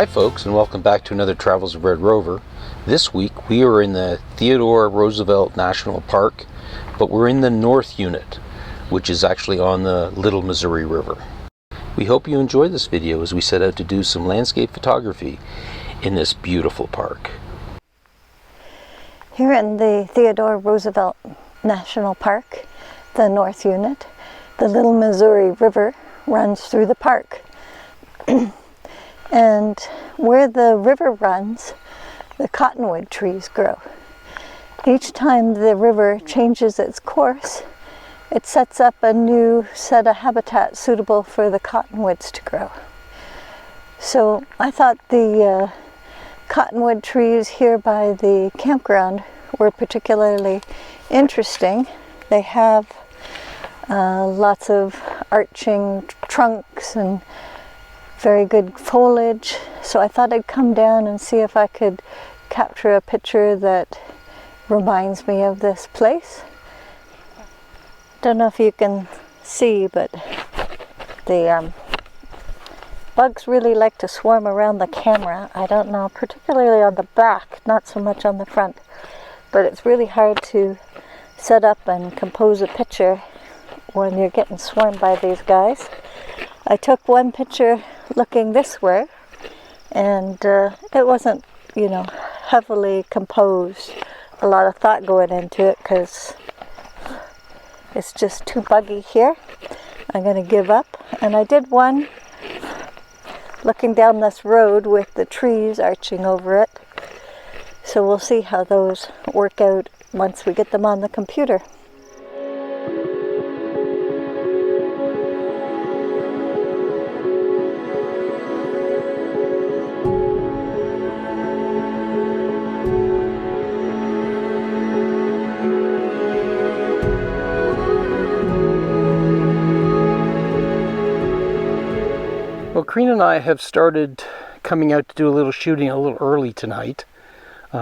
Hi folks, and welcome back to another Travels of Red Rover. This week we are in the Theodore Roosevelt National Park, but we're in the North Unit, which is actually on the Little Missouri River. We hope you enjoy this video as we set out to do some landscape photography in this beautiful park. Here in the Theodore Roosevelt National Park, the North Unit, the Little Missouri River runs through the park. And where the river runs, the cottonwood trees grow. Each time the river changes its course, it sets up a new set of habitat suitable for the cottonwoods to grow. So I thought the cottonwood trees here by the campground were particularly interesting. They have lots of arching trunks and very good foliage, so I thought I'd come down and see if I could capture a picture that reminds me of this place. Don't know if you can see, but the bugs really like to swarm around the camera. I don't know, particularly on the back, not so much on the front, but it's really hard to set up and compose a picture when you're getting swarmed by these guys. I took one picture looking this way, and it wasn't, heavily composed. A lot of thought going into it because it's just too buggy here. I'm going to give up. And I did one looking down this road with the trees arching over it. So we'll see how those work out once we get them on the computer. Well, Corinne and I have started coming out to do a little shooting a little early tonight.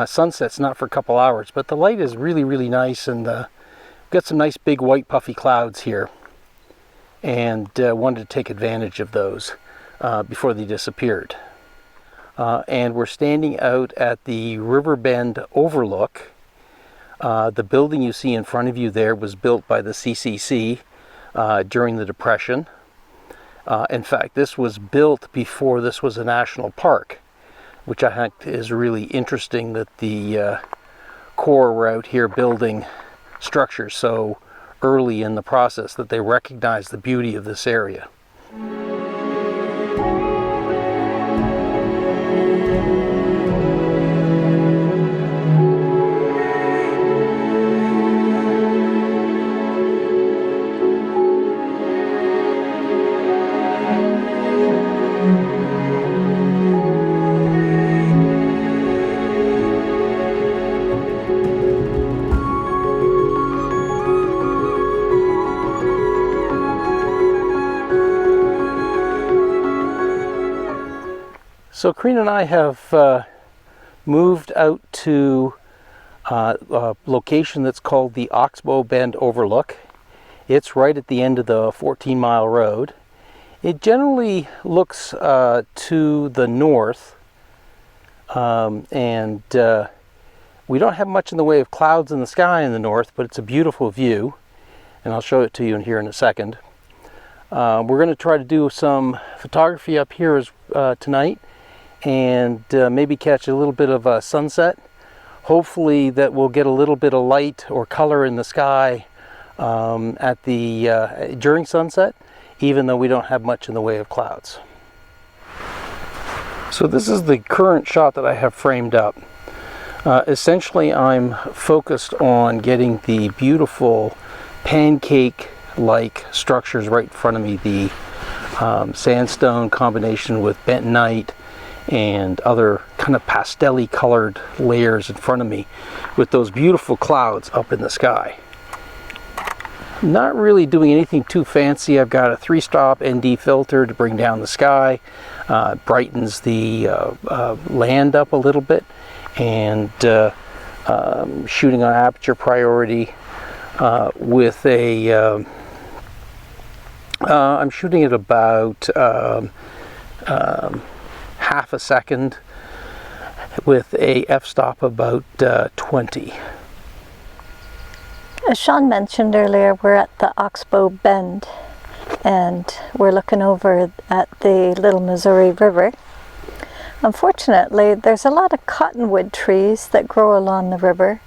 Sunset's not for a couple hours, but the light is really, really nice, and we've got some nice big white puffy clouds here, and wanted to take advantage of those before they disappeared. And we're standing out at the River Bend Overlook. The building you see in front of you there was built by the CCC during the Depression. In fact, this was built before this was a national park, which I think is really interesting that the Corps were out here building structures so early in the process that they recognized the beauty of this area. So Corinne and I have moved out to a location that's called the Oxbow Bend Overlook. It's right at the end of the 14-mile road. It generally looks to the north, and we don't have much in the way of clouds in the sky in the north, but it's a beautiful view, and I'll show it to you here in a second. We're going to try to do some photography up here tonight, and maybe catch a little bit of a sunset. Hopefully that we'll get a little bit of light or color in the sky during sunset, even though we don't have much in the way of clouds. So this is the current shot that I have framed up. Essentially I'm focused on getting the beautiful pancake-like structures right in front of me, the sandstone combination with bentonite and other kind of pastel-y colored layers in front of me with those beautiful clouds up in the sky. Not really doing anything too fancy. I've got a 3-stop ND filter to bring down the sky, brightens the land up a little bit, and shooting on aperture priority with a I'm shooting at about half a second with a f-stop about 20. As Shawn mentioned earlier, we're at the Oxbow Bend, and we're looking over at the Little Missouri River. Unfortunately, there's a lot of cottonwood trees that grow along the river,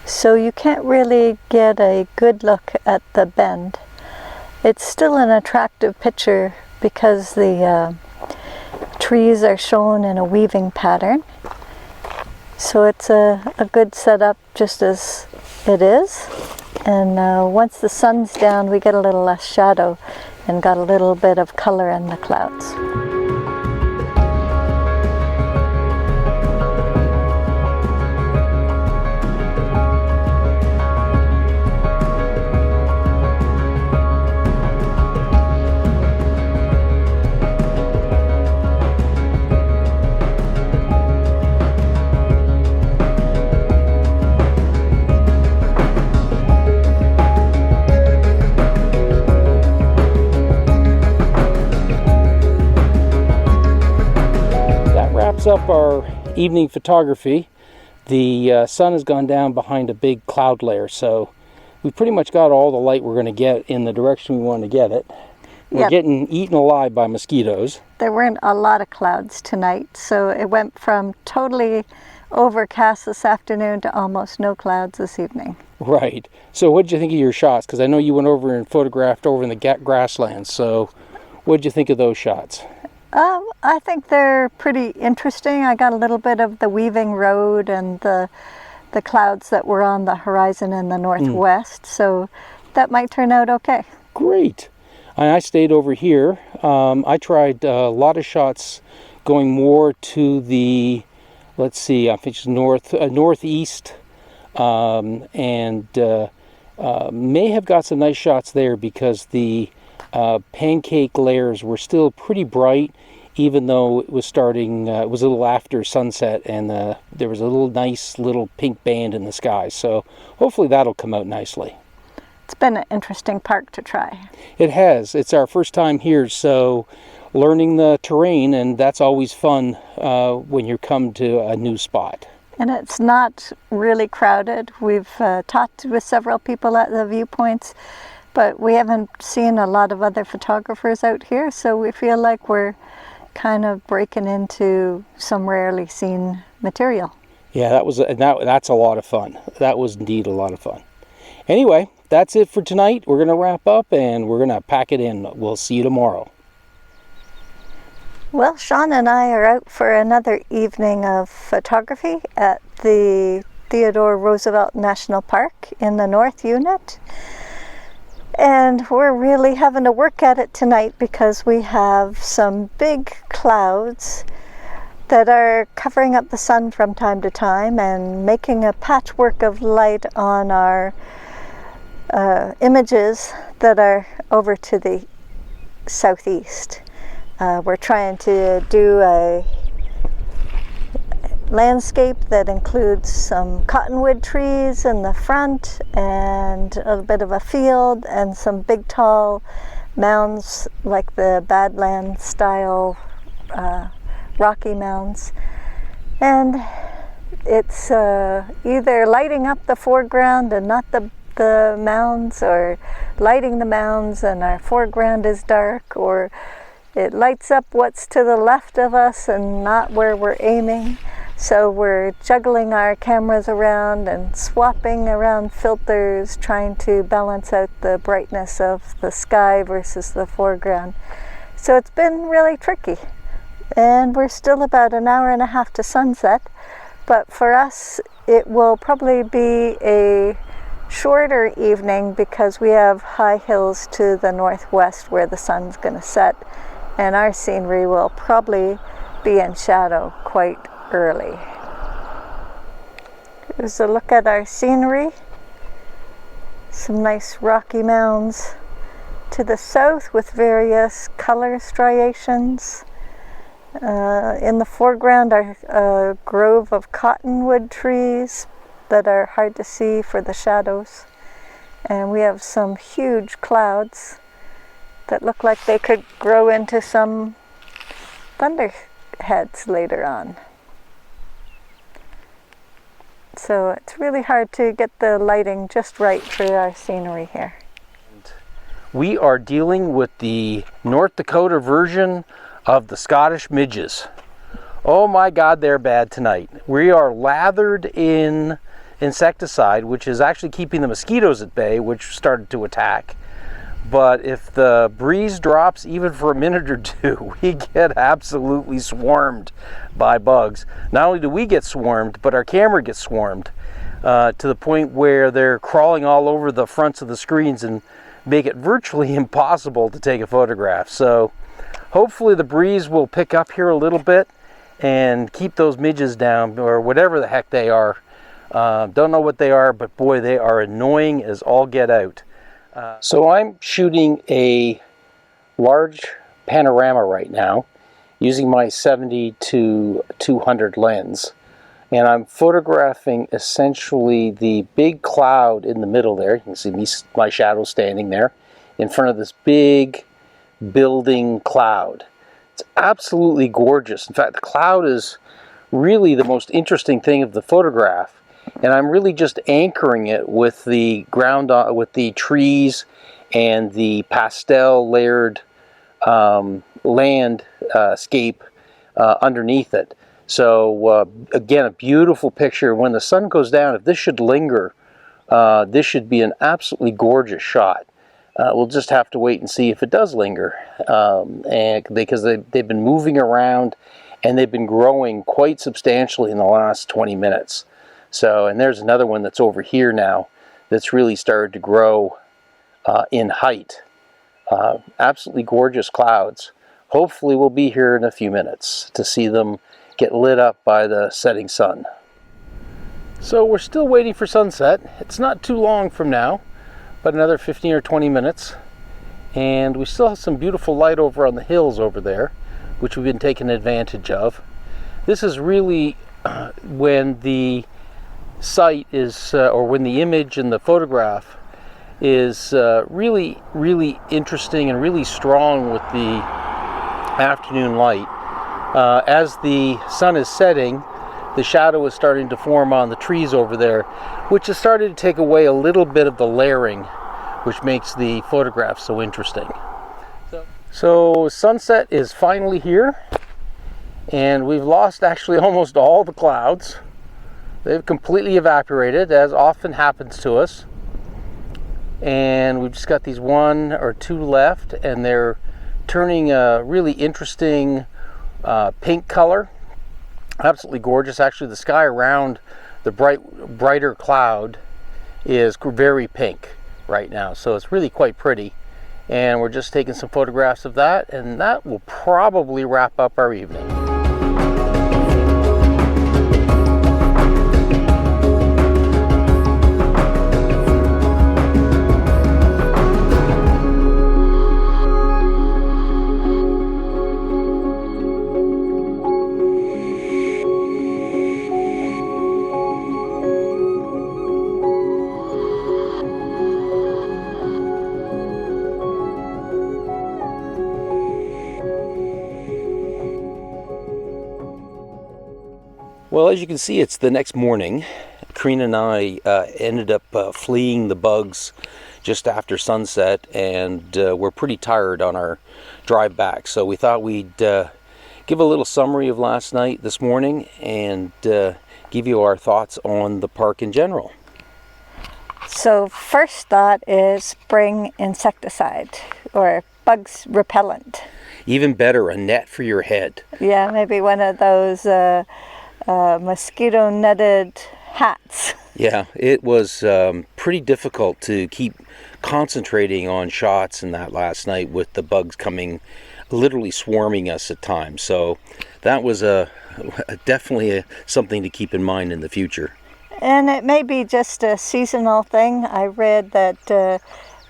so you can't really get a good look at the bend. It's still an attractive picture because the trees are shown in a weaving pattern. So it's a good setup just as it is. And once the sun's down, we get a little less shadow and got a little bit of color in the clouds. Up our evening photography. The sun has gone down behind a big cloud layer, so we pretty much got all the light we're going to get in the direction we want to get it. We're getting eaten alive by mosquitoes. There weren't a lot of clouds tonight, so it went from totally overcast this afternoon to almost no clouds this evening. Right. So what did you think of your shots? Because I know you went over and photographed over in the grasslands, so what did you think of those shots? I think they're pretty interesting. I got a little bit of the weaving road and the clouds that were on the horizon in the northwest, so that might turn out okay. Great. I stayed over here. I tried a lot of shots going more to the, let's see, I think it's northeast, and may have got some nice shots there because the pancake layers were still pretty bright, even though it was starting, it was a little after sunset, and there was a nice little pink band in the sky. So hopefully that'll come out nicely. It's been an interesting park to try. It has. It's our first time here, so learning the terrain, and that's always fun when you come to a new spot. And it's not really crowded. We've talked with several people at the viewpoints, but we haven't seen a lot of other photographers out here, so we feel like we're kind of breaking into some rarely seen material. Yeah, that's a lot of fun. That was indeed a lot of fun. Anyway, that's it for tonight. We're going to wrap up and we're going to pack it in. We'll see you tomorrow. Well, Shawn and I are out for another evening of photography at the Theodore Roosevelt National Park in the North Unit. And we're really having to work at it tonight because we have some big clouds that are covering up the sun from time to time and making a patchwork of light on our images that are over to the southeast. We're trying to do a landscape that includes some cottonwood trees in the front and a bit of a field and some big tall mounds like the Badland style rocky mounds. And it's either lighting up the foreground and not the mounds, or lighting the mounds and our foreground is dark, or it lights up what's to the left of us and not where we're aiming. So we're juggling our cameras around and swapping around filters, trying to balance out the brightness of the sky versus the foreground. So it's been really tricky. And we're still about an hour and a half to sunset. But for us, it will probably be a shorter evening because we have high hills to the northwest where the sun's going to set. And our scenery will probably be in shadow quite early. Here's a look at our scenery. Some nice rocky mounds to the south with various color striations. In the foreground are a grove of cottonwood trees that are hard to see for the shadows. And we have some huge clouds that look like they could grow into some heads later on. So it's really hard to get the lighting just right for our scenery here. We are dealing with the North Dakota version of the Scottish Midges. Oh my God, they're bad tonight. We are lathered in insecticide, which is actually keeping the mosquitoes at bay, which started to attack. But if the breeze drops even for a minute or two, we get absolutely swarmed by bugs. Not only do we get swarmed, but our camera gets swarmed to the point where they're crawling all over the fronts of the screens and make it virtually impossible to take a photograph. So hopefully the breeze will pick up here a little bit and keep those midges down, or whatever the heck they are. Don't know what they are, but boy, they are annoying as all get out. So I'm shooting a large panorama right now using my 70-200 lens, and I'm photographing essentially the big cloud in the middle there. You can see my shadow standing there in front of this big building cloud. It's absolutely gorgeous. In fact, the cloud is really the most interesting thing of the photograph, and I'm really just anchoring it with the ground, with the trees and the pastel layered landscape underneath it. So again, a beautiful picture. When the sun goes down, if this should linger, this should be an absolutely gorgeous shot. We'll just have to wait and see if it does linger, and because they've been moving around and they've been growing quite substantially in the last 20 minutes. So, and there's another one that's over here now that's really started to grow in height. Absolutely gorgeous clouds. Hopefully we'll be here in a few minutes to see them get lit up by the setting sun. So we're still waiting for sunset. It's not too long from now, but another 15 or 20 minutes, and we still have some beautiful light over on the hills over there, which we've been taking advantage of. This is really when the sight is, or when the image in the photograph is really interesting and really strong with the afternoon light. As the sun is setting, the shadow is starting to form on the trees over there, which has started to take away a little bit of the layering, which makes the photograph so interesting. So sunset is finally here, and we've lost actually almost all the clouds. They've completely evaporated, as often happens to us. And we've just got these one or two left, and they're turning a really interesting pink color. Absolutely gorgeous. Actually, the sky around the brighter cloud is very pink right now, so it's really quite pretty. And we're just taking some photographs of that, and that will probably wrap up our evening. Well, as you can see, it's the next morning. Corinne and I ended up fleeing the bugs just after sunset, and we're pretty tired on our drive back. So we thought we'd give a little summary of last night this morning and give you our thoughts on the park in general. So first thought is bring insecticide or bugs repellent. Even better, a net for your head. Yeah, maybe one of those mosquito netted hats. Yeah, it was pretty difficult to keep concentrating on shots in that last night with the bugs coming, literally swarming us at times. So that was definitely something to keep in mind in the future. And it may be just a seasonal thing. I read that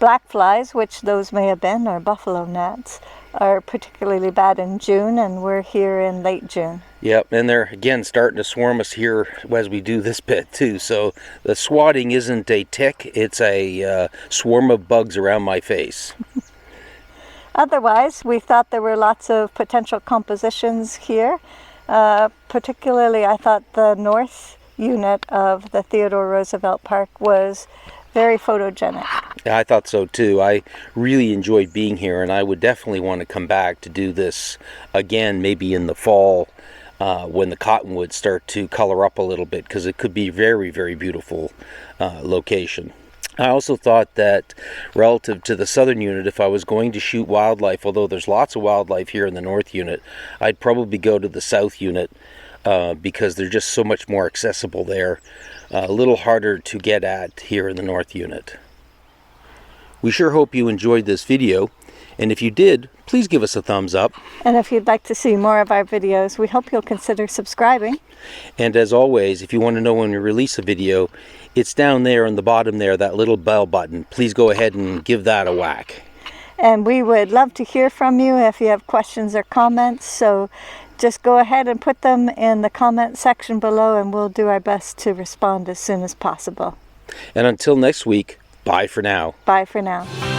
black flies, which those may have been, or buffalo gnats, are particularly bad in June, and we're here in late June. Yep, and they're again starting to swarm us here as we do this bit too. So the swatting isn't a tick, it's a swarm of bugs around my face. Otherwise, we thought there were lots of potential compositions here. Particularly, I thought the north unit of the Theodore Roosevelt Park was very photogenic. Yeah, I thought so too. I really enjoyed being here, and I would definitely want to come back to do this again, maybe in the fall when the Cottonwoods start to color up a little bit, because it could be very, very beautiful location. I also thought that relative to the southern unit, if I was going to shoot wildlife, although there's lots of wildlife here in the north unit, I'd probably go to the south unit because they're just so much more accessible there. A little harder to get at here in the north unit. We sure hope you enjoyed this video, and if you did, please give us a thumbs up. And if you'd like to see more of our videos, we hope you'll consider subscribing. And as always, if you want to know when we release a video, it's down there on the bottom there, that little bell button. Please go ahead and give that a whack. And we would love to hear from you if you have questions or comments, so just go ahead and put them in the comment section below, and we'll do our best to respond as soon as possible. And until next week, bye for now. Bye for now.